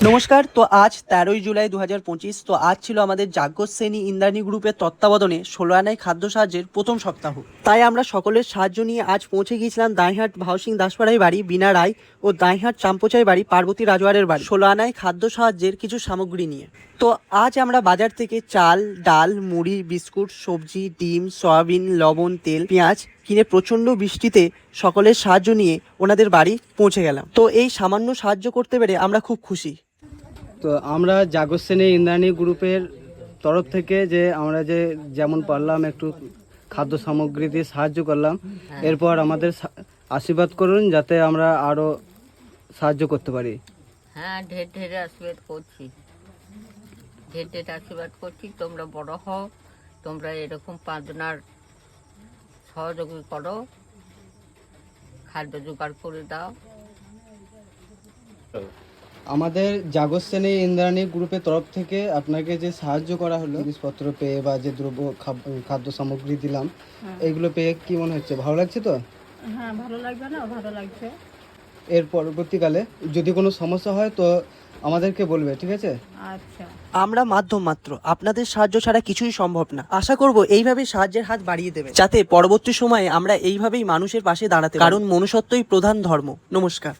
নমস্কার। তো আজ 13ই জুলাই 2025। তো আজ ছিল আমাদের যাজ্ঞসেনী ইন্দ্রাণী গ্রুপের তত্ত্বাবধানে 16 আনায় খাদ্য সাহায্যের প্রথম সপ্তাহ। তাই আমরা সকলের সাহায্য নিয়ে আজ পৌঁছে গিয়েছিলাম দাঁইহাট ভাউসিং দাসপাড়ায় বাড়ি বিনা রায় ও দাঁইহাট চাম্পোচাই বাড়ি পার্বতী রাজওয়ারের বাড়ি 16 আনায় খাদ্য সাহায্যের কিছু সামগ্রী নিয়ে। তো আজ আমরা বাজার থেকে চাল, ডাল, মুড়ি, বিস্কুট, সবজি, ডিম, সয়াবিন, লবণ, তেল, পেঁয়াজ কিনে প্রচণ্ড বৃষ্টিতে সকলের সাহায্য নিয়ে ওনাদের বাড়ি পৌঁছে গেলাম। তো এই সামান্য সাহায্য করতে পেরে আমরা খুব খুশি। তো আমরা যাজ্ঞসেনী ইন্দ্রাণী গ্রুপের তরফ থেকে যে আমরা যে যেমন পারলাম একটু খাদ্য সামগ্রী দিয়ে সাহায্য করলাম। এরপর আমাদের আশীর্বাদ করুন যাতে আমরা আরও সাহায্য করতে পারি। হ্যাঁ, ঢের ঢের আশীর্বাদ করছি, ঢের ঢের আশীর্বাদ করছি। তোমরা বড় হও, তোমরা এরকম পাঁচজনার সহযোগী করো, খাদ্য জোগাড় করে দাও। আমাদের যাজ্ঞসেনী ইন্দ্রাণী গ্রুপের তরফ থেকে আপনাকে যে সাহায্য করা হলো, জিনিসপত্র পেয়ে বা যে দ্রব্য খাদ্য সামগ্রী দিলাম, এইগুলো পেয়ে কি মনে হচ্ছে? ভালো লাগছে তো? হ্যাঁ, ভালো লাগবে না? ভালো লাগছে। এর পরবর্তীকালে যদি কোনো সমস্যা হয় তো আমাদেরকে বলবে, ঠিক আছে? আচ্ছা। আমরা মাধ্যম মাত্র, আপনাদের সাহায্য ছাড়া কিছুই সম্ভব না। আশা করব এইভাবেই সাহায্যের হাত বাড়িয়ে দেবে, যাতে পরবর্তী সময়ে আমরা এইভাবেই মানুষের পাশে দাঁড়াতে পারি। কারণ মনুষ্যত্বই প্রধান ধর্ম। নমস্কার।